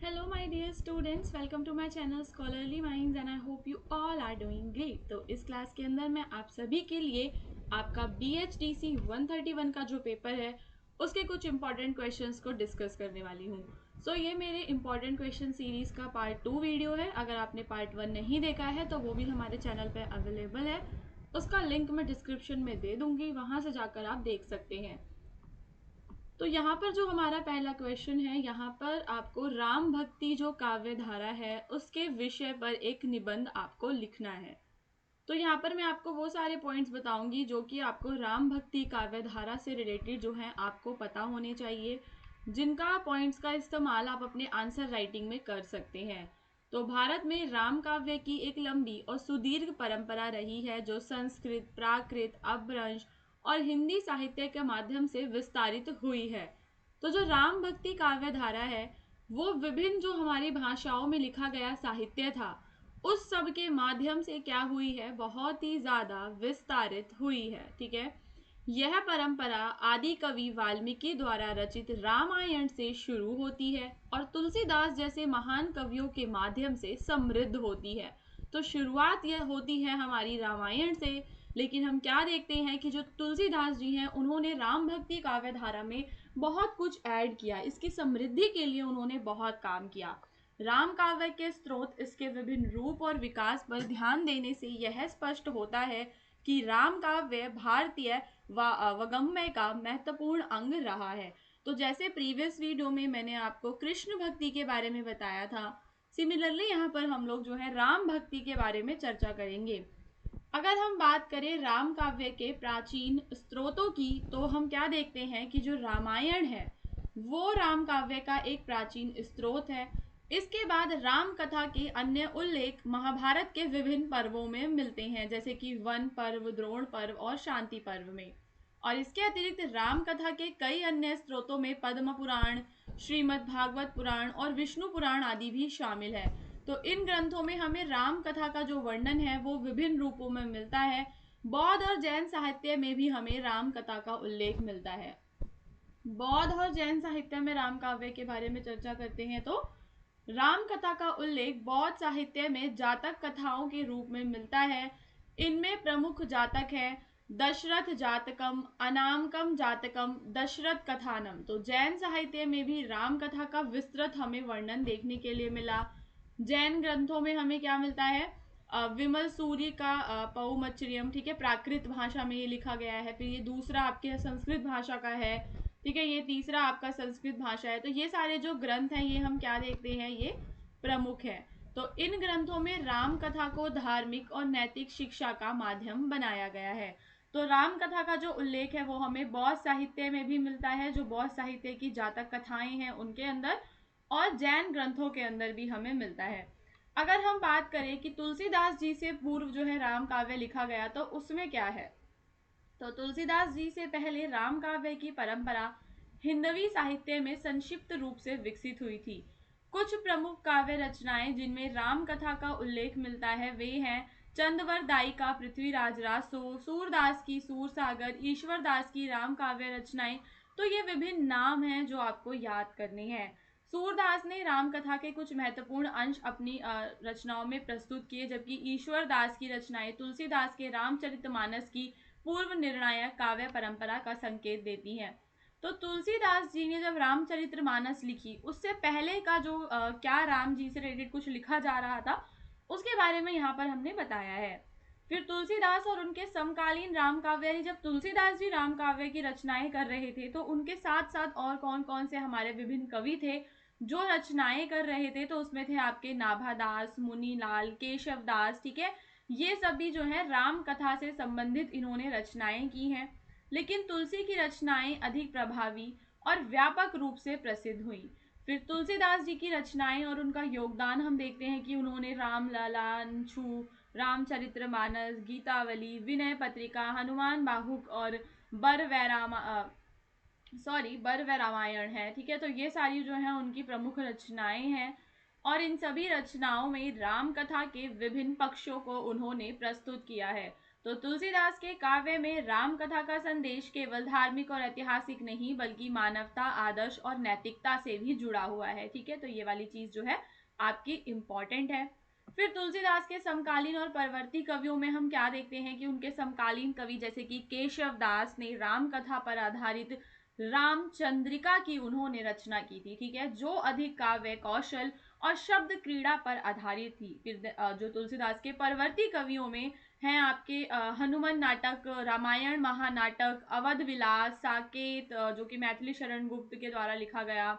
Hello my dear students, welcome to my channel Scholarly Minds and I hope you all are doing great। तो इस class के अंदर मैं आप सभी के लिए आपका BHDC 131 का जो पेपर है उसके कुछ इंपॉर्टेंट क्वेश्चंस को डिस्कस करने वाली हूँ। ये मेरे इंपॉर्टेंट क्वेश्चन सीरीज का पार्ट 2 वीडियो है। अगर आपने पार्ट 1 नहीं देखा है तो वो भी हमारे चैनल पे अवेलेबल है, उसका लिंक मैं डिस्क्रिप्शन में दे दूंगी, वहां से जाकर आप देख सकते हैं। तो यहाँ पर जो हमारा पहला क्वेश्चन है, यहाँ पर आपको राम भक्ति जो काव्य धारा है उसके विषय पर एक निबंध आपको लिखना है। तो यहाँ पर मैं आपको वो सारे पॉइंट्स बताऊंगी जो कि आपको राम भक्ति काव्य धारा से रिलेटेड जो है आपको पता होने चाहिए, जिनका पॉइंट्स का इस्तेमाल आप अपने आंसर राइटिंग में कर सकते हैं। तो भारत में राम काव्य की एक लंबी और सुदीर्घ परंपरा रही है जो संस्कृत, प्राकृत, अपभ्रंश और हिंदी साहित्य के माध्यम से विस्तारित हुई है। तो जो राम भक्ति काव्य धारा है वो विभिन्न जो हमारी भाषाओं में लिखा गया साहित्य था उस सब के माध्यम से क्या हुई है, बहुत ही ज्यादा विस्तारित हुई है। ठीक है, यह परंपरा आदि कवि वाल्मीकि द्वारा रचित रामायण से शुरू होती है और तुलसीदास जैसे महान कवियों के माध्यम से समृद्ध होती है। तो शुरुआत यह होती है हमारी रामायण से, लेकिन हम क्या देखते हैं कि जो तुलसीदास जी हैं उन्होंने राम भक्ति काव्य धारा में बहुत कुछ ऐड किया, इसकी समृद्धि के लिए उन्होंने बहुत काम किया। राम काव्य के स्रोत, इसके विभिन्न रूप और विकास पर ध्यान देने से यह स्पष्ट होता है कि राम काव्य भारतीय वाग्मय का महत्वपूर्ण अंग रहा है। तो जैसे प्रीवियस वीडियो में मैंने आपको कृष्ण भक्ति के बारे में बताया था, सिमिलरली यहाँ पर हम लोग जो है राम भक्ति के बारे में चर्चा करेंगे। अगर हम बात करें राम काव्य के प्राचीन स्रोतों की, तो हम क्या देखते हैं कि जो रामायण है वो राम काव्य का एक प्राचीन स्रोत है। इसके बाद राम कथा के अन्य उल्लेख महाभारत के विभिन्न पर्वों में मिलते हैं, जैसे कि वन पर्व, द्रोण पर्व और शांति पर्व में। और इसके अतिरिक्त राम कथा के कई अन्य स्रोतों में पद्म पुराण, श्रीमद् भागवत पुराण और विष्णु पुराण आदि भी शामिल है। तो इन ग्रंथों में हमें राम कथा का जो वर्णन है वो विभिन्न रूपों में मिलता है। बौद्ध और जैन साहित्य में भी हमें राम कथा का उल्लेख मिलता है। बौद्ध और जैन साहित्य में राम काव्य के बारे में चर्चा करते हैं तो राम कथा का उल्लेख बौद्ध साहित्य में जातक कथाओं के रूप में मिलता है। इनमें प्रमुख जातक है दशरथ जातकम, अनामकम जातकम, दशरथ कथानम। तो जैन साहित्य में भी राम कथा का विस्तृत हमें वर्णन देखने के लिए मिला। जैन ग्रंथों में हमें क्या मिलता है, विमल सूर्य का पौमच्रियम, ठीक है, प्राकृत भाषा में ये लिखा गया है। फिर ये दूसरा आपके संस्कृत भाषा का है, ठीक है, ये तीसरा आपका संस्कृत भाषा है। तो ये सारे जो ग्रंथ हैं ये हम क्या देखते हैं, ये प्रमुख है। तो इन ग्रंथों में राम कथा को धार्मिक और नैतिक शिक्षा का माध्यम बनाया गया है। तो राम कथा का जो उल्लेख है वो हमें बौद्ध साहित्य में भी मिलता है, जो बौद्ध साहित्य की जातक कथाएं हैं उनके अंदर, और जैन ग्रंथों के अंदर भी हमें मिलता है। अगर हम बात करें कि तुलसीदास जी से पूर्व जो है राम काव्य लिखा गया तो उसमें क्या है, तो तुलसीदास जी से पहले राम काव्य की परंपरा हिंदवी साहित्य में संक्षिप्त रूप से विकसित हुई थी। कुछ प्रमुख काव्य रचनाएं जिनमें राम कथा का उल्लेख मिलता है वे हैं चंदवरदाई का पृथ्वीराज रासो, सूरदास की सूरसागर, ईश्वरदास की राम काव्य रचनाएं। तो ये विभिन्न नाम हैं जो आपको याद करने हैं। सूरदास ने राम कथा के कुछ महत्वपूर्ण अंश अपनी रचनाओं में प्रस्तुत किए, जबकि ईश्वरदास की रचनाएं तुलसीदास के रामचरितमानस की पूर्व निर्णायक काव्य परंपरा का संकेत देती हैं। तो तुलसीदास जी ने जब रामचरितमानस लिखी उससे पहले का जो क्या राम जी से रिलेटेड कुछ लिखा जा रहा था उसके बारे में यहाँ पर हमने बताया है। फिर तुलसीदास और उनके समकालीन राम काव्य, जब तुलसीदास जी राम काव्य की रचनाएं कर रहे थे तो उनके साथ साथ और कौन कौन से हमारे विभिन्न कवि थे जो रचनाएं कर रहे थे, तो उसमें थे आपके नाभादास, मुनीलाल, केशवदास, ठीक है, ये सभी जो है राम कथा से संबंधित इन्होंने रचनाएं की हैं। लेकिन तुलसी की रचनाएं अधिक प्रभावी और व्यापक रूप से प्रसिद्ध हुई। फिर तुलसीदास जी की रचनाएं और उनका योगदान हम देखते हैं कि उन्होंने रामलला, अंशु, रामचरितमानस, गीतावली, विनय पत्रिका, हनुमान बाहुक और बर व रामायण है, ठीक है। तो ये सारी जो है उनकी प्रमुख रचनाएं हैं और इन सभी रचनाओं में राम कथा के विभिन्न पक्षों को उन्होंने प्रस्तुत किया है। तो तुलसीदास के काव्य में राम कथा का संदेश केवल धार्मिक और ऐतिहासिक नहीं बल्कि मानवता, आदर्श और नैतिकता से भी जुड़ा हुआ है। ठीक है, तो ये वाली चीज जो है आपकी इंपॉर्टेंट है। फिर तुलसीदास के समकालीन और परवर्ती कवियों में हम क्या देखते हैं कि उनके समकालीन कवि जैसे कि केशव दास ने राम कथा पर आधारित रामचंद्रिका की उन्होंने रचना की थी। ठीक है, जो अधिक काव्य कौशल और शब्द क्रीड़ा पर आधारित थी। फिर जो तुलसीदास के परवर्ती कवियों में हैं आपके हनुमान नाटक, रामायण महानाटक, अवध विलास, साकेत जो कि मैथिली शरण गुप्त के द्वारा लिखा गया,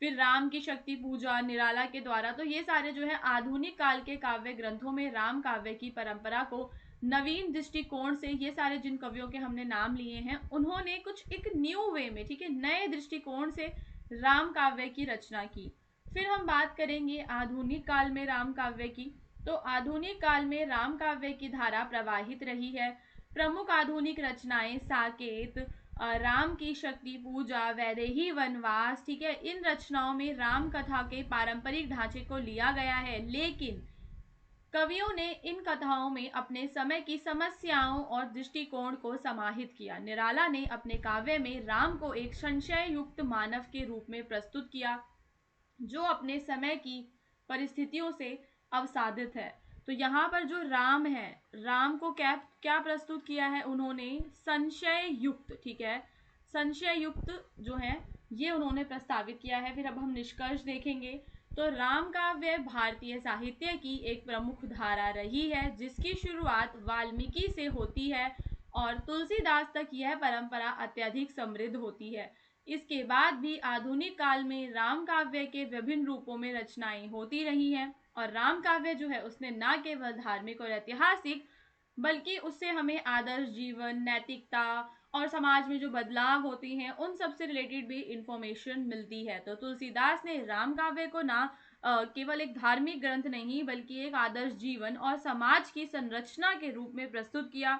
फिर राम की शक्ति पूजा निराला के द्वारा। तो ये सारे जो है आधुनिक काल के काव्य ग्रंथों में राम काव्य की परंपरा को नवीन दृष्टिकोण से, ये सारे जिन कवियों के हमने नाम लिए हैं उन्होंने कुछ एक न्यू वे में, ठीक है, नए दृष्टिकोण से राम काव्य की रचना की। फिर हम बात करेंगे आधुनिक काल में राम काव्य की। तो आधुनिक काल में राम काव्य की धारा प्रवाहित रही है। प्रमुख आधुनिक रचनाएं साकेत, राम की शक्ति पूजा, वैदेही वनवास, ठीक है, इन रचनाओं में राम कथा के पारंपरिक ढांचे को लिया गया है, लेकिन कवियों ने इन कथाओं में अपने समय की समस्याओं और दृष्टिकोण को समाहित किया। निराला ने अपने काव्य में राम को एक संशय युक्त मानव के रूप में प्रस्तुत किया जो अपने समय की परिस्थितियों से अवसादित है। तो यहाँ पर जो राम है, राम को क्या क्या प्रस्तुत किया है उन्होंने, संशय युक्त, ठीक है, संशय युक्त जो है ये उन्होंने प्रस्तावित किया है। फिर अब हम निष्कर्ष देखेंगे। तो राम काव्य भारतीय साहित्य की एक प्रमुख धारा रही है जिसकी शुरुआत वाल्मीकि से होती है और तुलसीदास तक यह परंपरा अत्यधिक समृद्ध होती है। इसके बाद भी आधुनिक काल में राम काव्य के विभिन्न रूपों में रचनाएं होती रही हैं और राम काव्य जो है उसने न केवल धार्मिक और ऐतिहासिक बल्कि उससे हमें आदर्श जीवन, नैतिकता और समाज में जो बदलाव होते हैं उन सब से रिलेटेड भी इंफॉर्मेशन मिलती है। तो तुलसीदास ने राम काव्य को ना केवल एक धार्मिक ग्रंथ नहीं बल्कि एक आदर्श जीवन और समाज की संरचना के रूप में प्रस्तुत किया,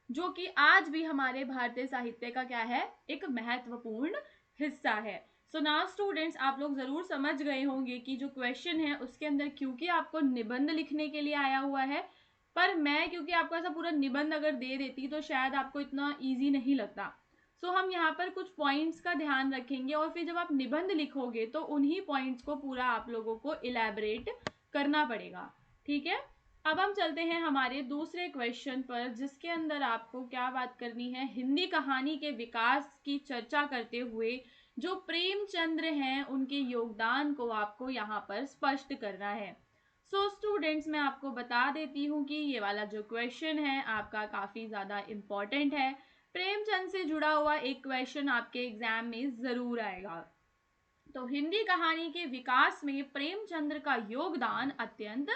जो कि आज भी हमारे भारतीय साहित्य का क्या है, एक महत्वपूर्ण हिस्सा है। सो नाउ स्टूडेंट्स, आप लोग जरूर समझ गए होंगे कि जो क्वेश्चन है उसके अंदर क्योंकि आपको निबंध लिखने के लिए आया हुआ है, पर मैं क्योंकि आपको ऐसा पूरा निबंध अगर दे देती तो शायद आपको इतना इजी नहीं लगता। सो हम यहाँ पर कुछ पॉइंट्स का ध्यान रखेंगे और फिर जब आप निबंध लिखोगे तो उन्हीं पॉइंट्स को पूरा आप लोगों को इलैबोरेट करना पड़ेगा। ठीक है, अब हम चलते हैं हमारे दूसरे क्वेश्चन पर जिसके अंदर आपको क्या बात करनी है, हिंदी कहानी के विकास की चर्चा करते हुए जो प्रेमचंद्र हैं उनके योगदान को आपको यहाँ पर स्पष्ट करना है। सो स्टूडेंट्स, मैं आपको बता देती हूँ कि ये वाला जो क्वेश्चन है आपका काफ़ी ज़्यादा इम्पोर्टेंट है। प्रेमचंद से जुड़ा हुआ एक क्वेश्चन आपके एग्जाम में ज़रूर आएगा। तो हिंदी कहानी के विकास में प्रेमचंद्र का योगदान अत्यंत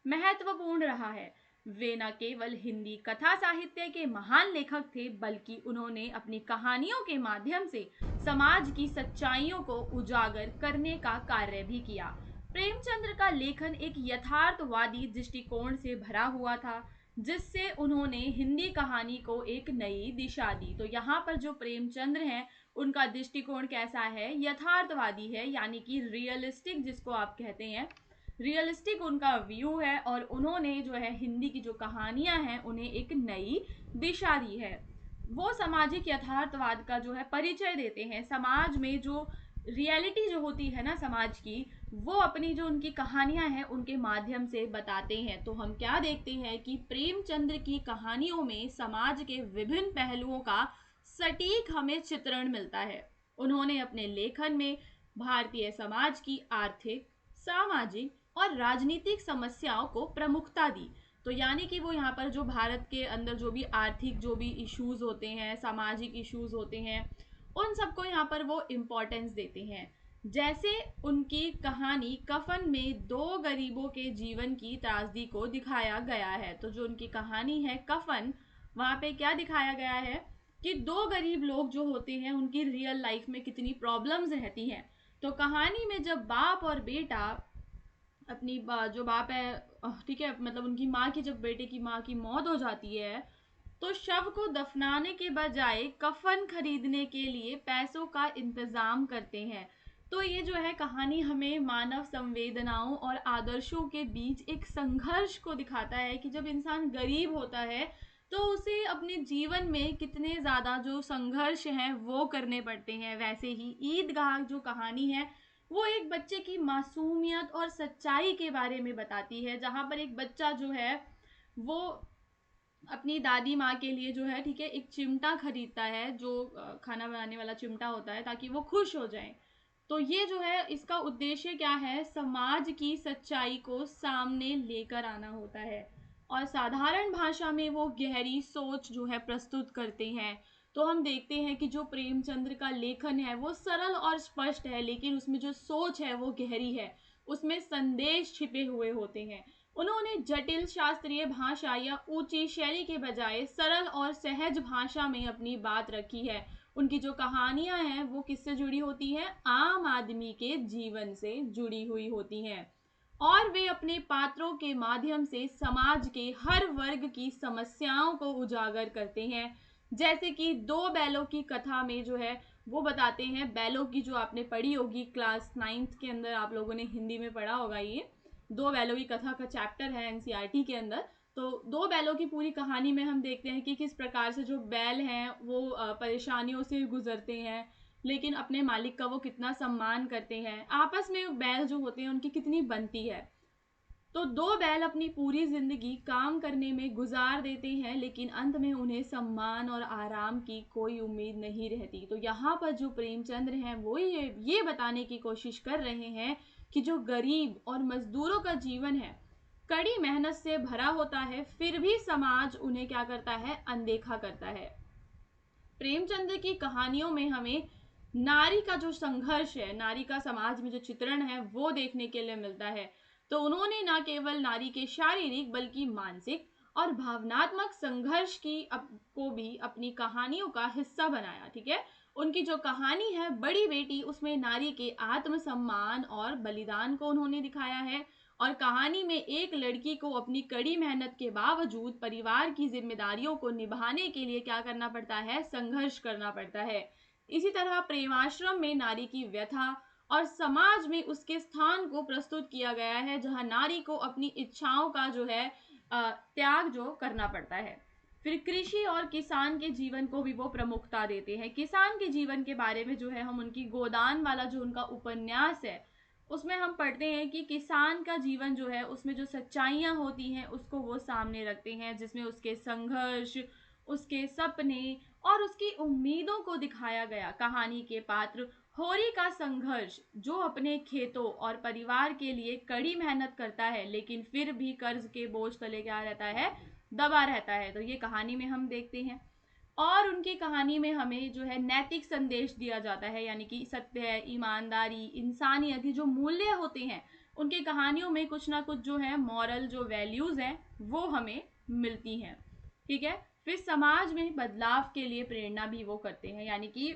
महत्वपूर्ण रहा है। वे न केवल हिंदी कथा साहित्य के महान लेखक थे बल्कि उन्होंने अपनी कहानियों के माध्यम से समाज की सच्चाइयों को उजागर करने का कार्य भी किया। प्रेमचंद्र का लेखन एक यथार्थवादी दृष्टिकोण से भरा हुआ था जिससे उन्होंने हिंदी कहानी को एक नई दिशा दी। तो यहाँ पर जो प्रेमचंद्र हैं उनका दृष्टिकोण कैसा है, यथार्थवादी है, यानी कि रियलिस्टिक जिसको आप कहते हैं, रियलिस्टिक उनका व्यू है और उन्होंने जो है हिंदी की जो कहानियां हैं उन्हें एक नई दिशा दी है। वो सामाजिक यथार्थवाद का जो है परिचय देते हैं। समाज में जो रियलिटी जो होती है ना समाज की, वो अपनी जो उनकी कहानियां हैं उनके माध्यम से बताते हैं। तो हम क्या देखते हैं कि प्रेमचंद्र की कहानियों में समाज के विभिन्न पहलुओं का सटीक हमें चित्रण मिलता है। उन्होंने अपने लेखन में भारतीय समाज की आर्थिक, सामाजिक और राजनीतिक समस्याओं को प्रमुखता दी। तो यानी कि वो यहाँ पर जो भारत के अंदर जो भी आर्थिक जो भी इश्यूज होते हैं, सामाजिक इश्यूज होते हैं, उन सबको यहाँ पर वो इम्पोर्टेंस देते हैं। जैसे उनकी कहानी कफन में दो गरीबों के जीवन की त्रासदी को दिखाया गया है। तो जो उनकी कहानी है कफन, वहाँ पे क्या दिखाया गया है कि दो गरीब लोग जो होते हैं उनकी रियल लाइफ में कितनी प्रॉब्लम्स रहती हैं। तो कहानी में जब बाप और बेटा अपनी जो बाप है, ठीक है, मतलब उनकी माँ की, जब बेटे की माँ की मौत हो जाती है तो शव को दफनाने के बजाय कफन खरीदने के लिए पैसों का इंतजाम करते हैं। तो ये जो है कहानी हमें मानव संवेदनाओं और आदर्शों के बीच एक संघर्ष को दिखाता है कि जब इंसान गरीब होता है तो उसे अपने जीवन में कितने ज़्यादा जो संघर्ष हैं वो करने पड़ते हैं। वैसे ही ईदगाह जो कहानी है वो एक बच्चे की मासूमियत और सच्चाई के बारे में बताती है, जहाँ पर एक बच्चा जो है वो अपनी दादी माँ के लिए जो है, ठीक है, एक चिमटा खरीदता है, जो खाना बनाने वाला चिमटा होता है, ताकि वो खुश हो जाए। तो ये जो है इसका उद्देश्य क्या है, समाज की सच्चाई को सामने लेकर आना होता है और साधारण भाषा में वो गहरी सोच जो है प्रस्तुत करते हैं। तो हम देखते हैं कि जो प्रेमचंद्र का लेखन है वो सरल और स्पष्ट है, लेकिन उसमें जो सोच है वो गहरी है, उसमें संदेश छिपे हुए होते हैं। उन्होंने जटिल शास्त्रीय भाषा या ऊंची शैली के बजाय सरल और सहज भाषा में अपनी बात रखी है। उनकी जो कहानियां हैं वो किससे जुड़ी होती हैं, आम आदमी के जीवन से जुड़ी हुई होती हैं और वे अपने पात्रों के माध्यम से समाज के हर वर्ग की समस्याओं को उजागर करते हैं। जैसे कि दो बैलों की कथा में जो है वो बताते हैं, बैलों की जो आपने पढ़ी होगी क्लास 9th के अंदर, आप लोगों ने हिंदी में पढ़ा होगा, ये दो बैलों की कथा का चैप्टर है एनसीईआरटी के अंदर। तो दो बैलों की पूरी कहानी में हम देखते हैं कि किस प्रकार से जो बैल हैं वो परेशानियों से गुजरते हैं, लेकिन अपने मालिक का वो कितना सम्मान करते हैं, आपस में बैल जो होते हैं उनकी कितनी बनती है। तो दो बैल अपनी पूरी जिंदगी काम करने में गुजार देते हैं, लेकिन अंत में उन्हें सम्मान और आराम की कोई उम्मीद नहीं रहती। तो यहाँ पर जो प्रेमचंद्र हैं वो ये बताने की कोशिश कर रहे हैं कि जो गरीब और मजदूरों का जीवन है कड़ी मेहनत से भरा होता है, फिर भी समाज उन्हें क्या करता है, अनदेखा करता है। प्रेमचंद की कहानियों में हमें नारी का जो संघर्ष है, नारी का समाज में जो चित्रण है वो देखने के लिए मिलता है। तो उन्होंने न केवल नारी के शारीरिक बल्कि मानसिक और भावनात्मक संघर्ष को भी अपनी कहानियों का हिस्सा बनाया, ठीक है। उनकी जो कहानी है बड़ी बेटी, उसमें नारी के आत्मसम्मान और बलिदान को उन्होंने दिखाया है और कहानी में एक लड़की को अपनी कड़ी मेहनत के बावजूद परिवार की जिम्मेदारियों को निभाने के लिए क्या करना पड़ता है, संघर्ष करना पड़ता है। इसी तरह प्रेमाश्रम में नारी की व्यथा और समाज में उसके स्थान को प्रस्तुत किया गया है, जहां नारी को अपनी इच्छाओं का जो है त्याग जो करना पड़ता है। फिर कृषि और किसान के जीवन को भी वो प्रमुखता देते हैं। किसान के जीवन के बारे में जो है हम उनकी गोदान वाला जो उनका उपन्यास है उसमें हम पढ़ते हैं कि किसान का जीवन जो है उसमें जो सच्चाइयाँ होती हैं उसको वो सामने रखते हैं, जिसमें उसके संघर्ष, उसके सपने और उसकी उम्मीदों को दिखाया गया। कहानी के पात्र होरी का संघर्ष, जो अपने खेतों और परिवार के लिए कड़ी मेहनत करता है, लेकिन फिर भी कर्ज के बोझ तले क्या रहता है, दबा रहता है। तो ये कहानी में हम देखते हैं और उनकी कहानी में हमें जो है नैतिक संदेश दिया जाता है, यानी कि सत्य, ईमानदारी, इंसानियत, ये जो मूल्य होते हैं उनकी कहानियों में कुछ ना कुछ जो है मॉरल जो वैल्यूज हैं वो हमें मिलती हैं, ठीक है। फिर समाज में बदलाव के लिए प्रेरणा भी वो करते हैं, यानी कि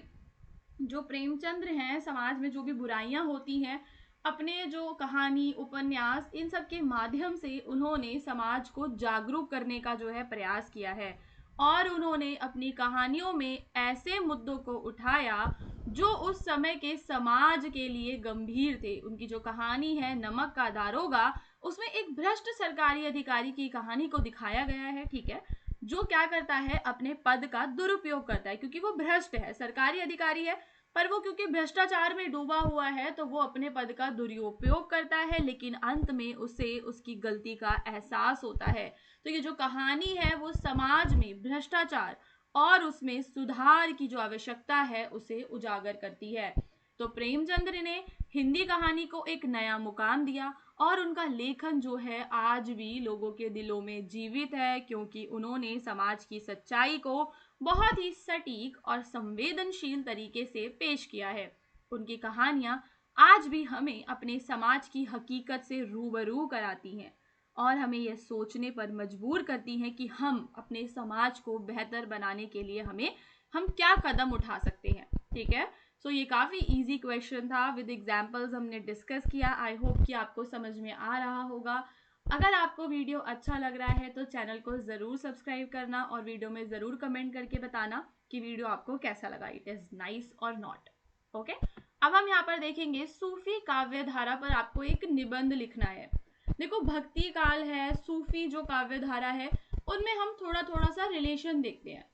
जो प्रेमचंद्र हैं समाज में जो भी बुराइयां होती हैं, अपने जो कहानी उपन्यास इन सब के माध्यम से उन्होंने समाज को जागरूक करने का जो है प्रयास किया है और उन्होंने अपनी कहानियों में ऐसे मुद्दों को उठाया जो उस समय के समाज के लिए गंभीर थे। उनकी जो कहानी है नमक का दारोगा, उसमें एक भ्रष्ट सरकारी अधिकारी की कहानी को दिखाया गया है, ठीक है, जो क्या करता है, अपने पद का दुरुपयोग करता है, क्योंकि वो भ्रष्ट है, सरकारी अधिकारी है पर वो क्योंकि भ्रष्टाचार में डूबा हुआ है तो वो अपने पद का दुरुपयोग करता है, लेकिन अंत में उसे उसकी गलती का एहसास होता है। तो ये जो कहानी है वो समाज में भ्रष्टाचार और उसमें सुधार की जो आवश्यकता है उसे उजागर करती है। तो प्रेमचंद्र ने हिंदी कहानी को एक नया मुकाम दिया और उनका लेखन जो है आज भी लोगों के दिलों में जीवित है, क्योंकि उन्होंने समाज की सच्चाई को बहुत ही सटीक और संवेदनशील तरीके से पेश किया है। उनकी कहानियां आज भी हमें अपने समाज की हकीकत से रूबरू कराती हैं और हमें यह सोचने पर मजबूर करती हैं कि हम अपने समाज को बेहतर बनाने के लिए हम क्या कदम उठा सकते हैं, ठीक है। सो ये काफ़ी इजी क्वेश्चन था, विद एग्जांपल्स हमने डिस्कस किया। आई होप कि आपको समझ में आ रहा होगा। अगर आपको वीडियो अच्छा लग रहा है तो चैनल को ज़रूर सब्सक्राइब करना और वीडियो में ज़रूर कमेंट करके बताना कि वीडियो आपको कैसा लगा, इट इज़ नाइस और नॉट। ओके, अब हम यहाँ पर देखेंगे सूफी काव्य धारा पर आपको एक निबंध लिखना है। देखो, भक्ति काल है, सूफी जो काव्य धारा है उनमें हम थोड़ा थोड़ा सा रिलेशन देखते हैं।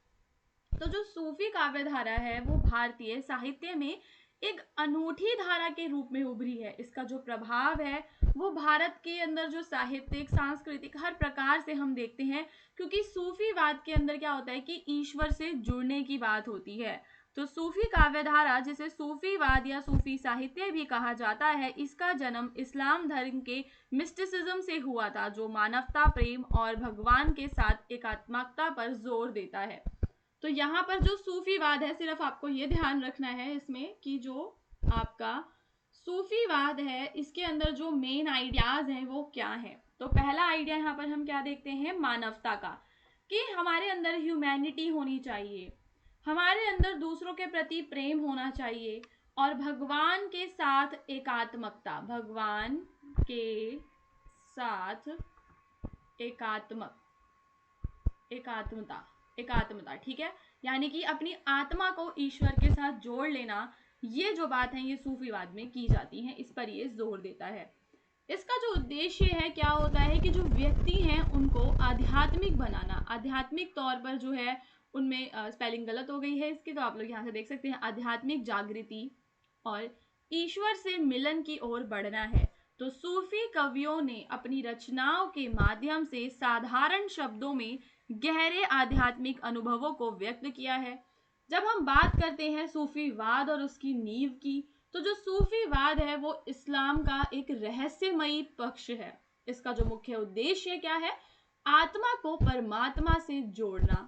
तो जो सूफी काव्य धारा है वो भारतीय साहित्य में एक अनूठी धारा के रूप में उभरी है। इसका जो प्रभाव है वो भारत के अंदर जो साहित्यिक सांस्कृतिक हर प्रकार से हम देखते हैं, क्योंकि सूफीवाद के अंदर क्या होता है कि ईश्वर से जुड़ने की बात होती है। तो सूफी काव्य धारा, जिसे सूफीवाद या सूफी साहित्य भी कहा जाता है, इसका जन्म इस्लाम धर्म के मिस्टिसिज्म से हुआ था, जो मानवता, प्रेम और भगवान के साथ एकात्मकता पर जोर देता है। तो यहाँ पर जो सूफीवाद है, सिर्फ आपको ये ध्यान रखना है इसमें कि जो आपका सूफीवाद है इसके अंदर जो मेन आइडियाज हैं वो क्या है। तो पहला आइडिया यहाँ पर हम क्या देखते हैं, मानवता का, कि हमारे अंदर ह्यूमैनिटी होनी चाहिए, हमारे अंदर दूसरों के प्रति प्रेम होना चाहिए, और भगवान के साथ एकात्मकता, भगवान के साथ एकात्मक एकात्मता एकात्मता, ठीक है, यानी कि अपनी आत्मा को ईश्वर के साथ जोड़ लेना। ये जो बात है ये सूफीवाद में की जाती है, इस पर ये जोर देता है। इसका जो उद्देश्य है क्या होता है कि जो व्यक्ति हैं उनको आध्यात्मिक बनाना, आध्यात्मिक तौर पर जो है उनमें स्पेलिंग गलत हो गई है इसकी, तो आप लोग यहाँ से देख सकते हैं, आध्यात्मिक जागृति और ईश्वर से मिलन की ओर बढ़ना है। तो सूफी कवियों ने अपनी रचनाओं के माध्यम से साधारण शब्दों में गहरे आध्यात्मिक अनुभवों को व्यक्त किया है। जब हम बात करते हैं सूफीवाद और उसकी नींव की, तो जो सूफीवाद है वो इस्लाम का एक रहस्यमयी पक्ष है। इसका जो मुख्य उद्देश्य क्या है, आत्मा को परमात्मा से जोड़ना।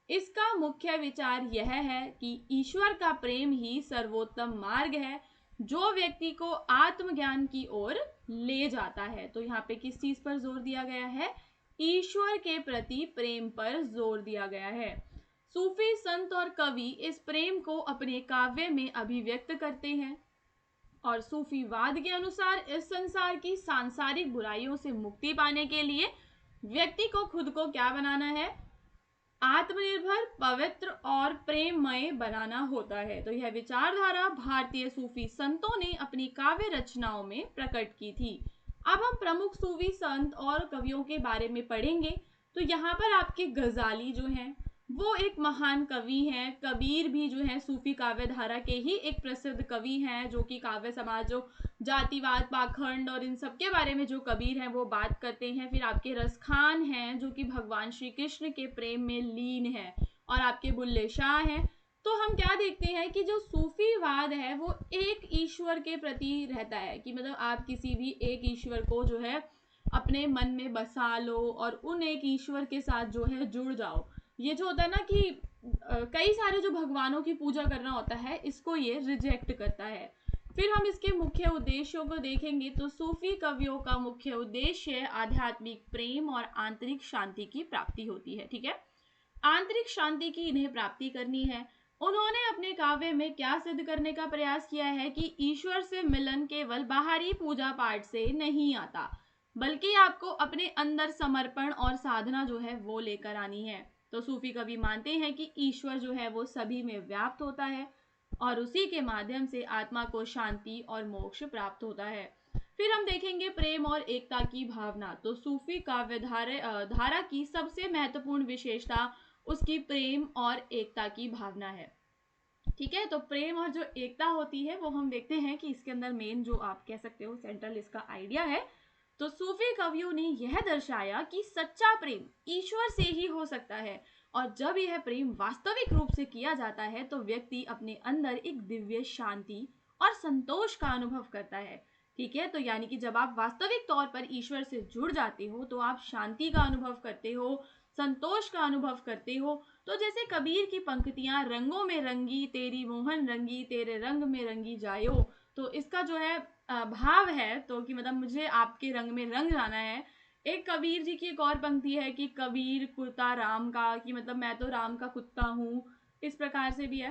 इसका मुख्य विचार यह है कि ईश्वर का प्रेम ही सर्वोत्तम मार्ग है जो व्यक्ति को आत्मज्ञान की ओर ले जाता है। तो यहाँ पे किस चीज पर जोर दिया गया है, ईश्वर के प्रति प्रेम पर जोर दिया गया है। सूफी संत और कवि इस प्रेम को अपने काव्य में अभिव्यक्त करते हैं, और सूफीवाद के अनुसार इस संसार की सांसारिक बुराइयों से मुक्ति पाने के लिए व्यक्ति को खुद को क्या बनाना है, आत्मनिर्भर, पवित्र और प्रेममय बनाना होता है। तो यह विचारधारा भारतीय सूफी संतों ने अपनी काव्य रचनाओं में प्रकट की थी। अब हम प्रमुख सूफी संत और कवियों के बारे में पढ़ेंगे। तो यहाँ पर आपके गजाली जो हैं वो एक महान कवि हैं। कबीर भी जो है सूफी काव्य धारा के ही एक प्रसिद्ध कवि हैं, जो कि काव्य समाज, जो जातिवाद, पाखंड और इन सब के बारे में जो कबीर हैं वो बात करते हैं। फिर आपके रसखान हैं जो कि भगवान श्री कृष्ण के प्रेम में लीन है, और आपके बुल्ले शाह हैं। तो हम क्या देखते हैं कि जो सूफीवाद है वो एक ईश्वर के प्रति रहता है, कि मतलब आप किसी भी एक ईश्वर को जो है अपने मन में बसा लो और उन एक ईश्वर के साथ जो है जुड़ जाओ। ये जो होता है ना कि कई सारे जो भगवानों की पूजा करना होता है, इसको ये रिजेक्ट करता है। फिर हम इसके मुख्य उद्देश्यों को देखेंगे। तो सूफी कवियों का मुख्य उद्देश्य आध्यात्मिक प्रेम और आंतरिक शांति की प्राप्ति होती है, ठीक है। आंतरिक शांति की इन्हें प्राप्ति करनी है। उन्होंने अपने काव्य में क्या सिद्ध करने का प्रयास किया है कि ईश्वर से मिलन केवल बाहरी पूजा पाठ से नहीं आता, बल्कि आपको अपने अंदर समर्पण और साधना जो है वो लेकर आनी है। तो सूफी कवि मानते हैं कि ईश्वर जो है वो सभी में व्याप्त होता है, और उसी के माध्यम से आत्मा को शांति और मोक्ष प्राप्त होता है। फिर हम देखेंगे प्रेम और एकता की भावना। तो सूफी काव्य धारा की सबसे महत्वपूर्ण विशेषता उसकी प्रेम और एकता की भावना है, ठीक है। तो प्रेम और जो एकता होती है वो हम देखते हैं कि इसके अंदर मेन जो आप कह सकते हो सेंट्रल इसका आइडिया है। तो सूफी कवियों ने यह दर्शाया कि सच्चा प्रेम ईश्वर से ही हो सकता है, और जब यह प्रेम वास्तविक रूप से किया जाता है तो व्यक्ति अपने अंदर एक दिव्य शांति और संतोष का अनुभव करता है, ठीक है। तो यानी कि जब आप वास्तविक तौर पर ईश्वर से जुड़ जाते हो तो आप शांति का अनुभव करते हो, संतोष का अनुभव करते हो। तो जैसे कबीर की पंक्तियां, रंगों में रंगी तेरी मोहन रंगी, तेरे रंग में रंगी जायो, तो इसका जो है भाव है तो कि मतलब मुझे आपके रंग में रंग जाना है। एक कबीर जी की एक और पंक्ति है कि कबीर कुत्ता राम का, कि मतलब मैं तो राम का कुत्ता हूँ, इस प्रकार से भी है।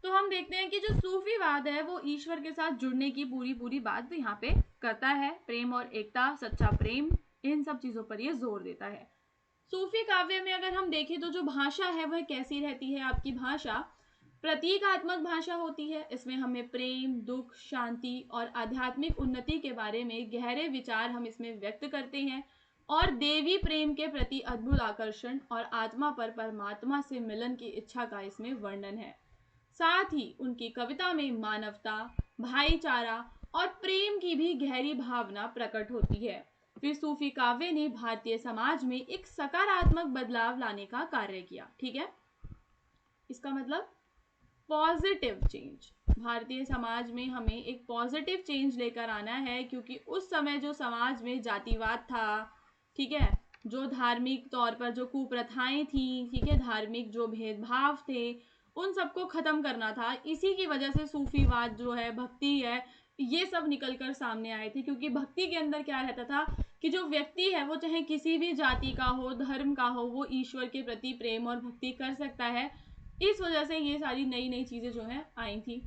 तो हम देखते हैं कि जो सूफीवाद है वो ईश्वर के साथ जुड़ने की पूरी पूरी बात यहाँ पे करता है। प्रेम और एकता, सच्चा प्रेम, इन सब चीजों पर ये जोर देता है। सूफी काव्य में अगर हम देखें तो जो भाषा है वह कैसी रहती है, आपकी भाषा प्रतीकात्मक भाषा होती है। इसमें हमें प्रेम, दुख, शांति और आध्यात्मिक उन्नति के बारे में गहरे विचार हम इसमें व्यक्त करते हैं। और देवी प्रेम के प्रति अद्भुत आकर्षण और आत्मा पर परमात्मा से मिलन की इच्छा का इसमें वर्णन है। साथ ही उनकी कविता में मानवता, भाईचारा और प्रेम की भी गहरी भावना प्रकट होती है। फिर सूफी काव्य ने भारतीय समाज में एक सकारात्मक बदलाव लाने का कार्य किया। ठीक है, इसका मतलब पॉजिटिव चेंज। भारतीय समाज में हमें एक पॉजिटिव चेंज लेकर आना है, क्योंकि उस समय जो समाज में जातिवाद था, ठीक है, जो धार्मिक तौर पर जो कुप्रथाएं थी, ठीक है, धार्मिक जो भेदभाव थे, उन सबको खत्म करना था। इसी की वजह से सूफीवाद जो है, भक्ति है, ये सब निकल कर सामने आए थे। क्योंकि भक्ति के अंदर क्या रहता था कि जो व्यक्ति है वो चाहे किसी भी जाति का हो, धर्म का हो, वो ईश्वर के प्रति प्रेम और भक्ति कर सकता है। इस वजह से ये सारी नई नई चीजें जो है आई थी।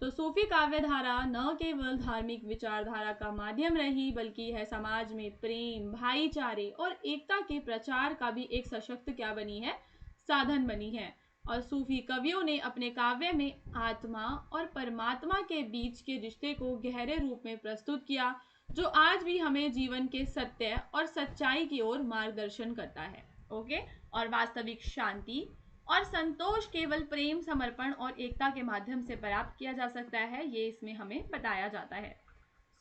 तो सूफी काव्य धारा न केवल धार्मिक विचारधारा का माध्यम रही, बल्कि यह समाज में प्रेम, भाईचारे और एकता के प्रचार का भी एक सशक्त क्या बनी है, साधन बनी है। और सूफी कवियों ने अपने काव्य में आत्मा और परमात्मा के बीच के रिश्ते को गहरे रूप में प्रस्तुत किया, जो आज भी हमें जीवन के सत्य और सच्चाई की ओर मार्गदर्शन करता है। ओके, और वास्तविक शांति और संतोष केवल प्रेम, समर्पण और एकता के माध्यम से प्राप्त किया जा सकता है, ये इसमें हमें बताया जाता है।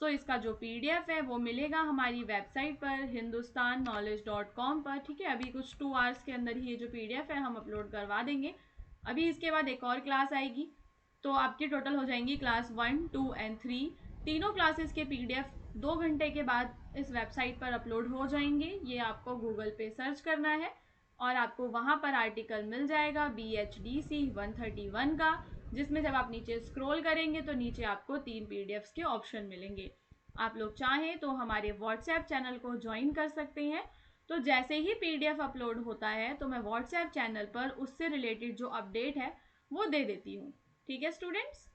सो इसका जो PDF है वो मिलेगा हमारी वेबसाइट पर hindustanknowledge.com पर। ठीक है, अभी कुछ 2 आवर्स के अंदर ही ये जो PDF है हम अपलोड करवा देंगे। अभी इसके बाद एक और क्लास आएगी, तो आपकी टोटल हो जाएंगी क्लास 1, 2 एंड 3। तीनों क्लासेस के PDF 2 घंटे के बाद इस वेबसाइट पर अपलोड हो जाएंगे। ये आपको गूगल पे सर्च करना है और आपको वहाँ पर आर्टिकल मिल जाएगा BHDC 131 का, जिसमें जब आप नीचे स्क्रॉल करेंगे तो नीचे आपको 3 PDFs के ऑप्शन मिलेंगे। आप लोग चाहें तो हमारे व्हाट्सएप चैनल को ज्वाइन कर सकते हैं। तो जैसे ही PDF अपलोड होता है तो मैं व्हाट्सएप चैनल पर उससे रिलेटेड जो अपडेट है वो दे देती हूँ। ठीक है स्टूडेंट्स।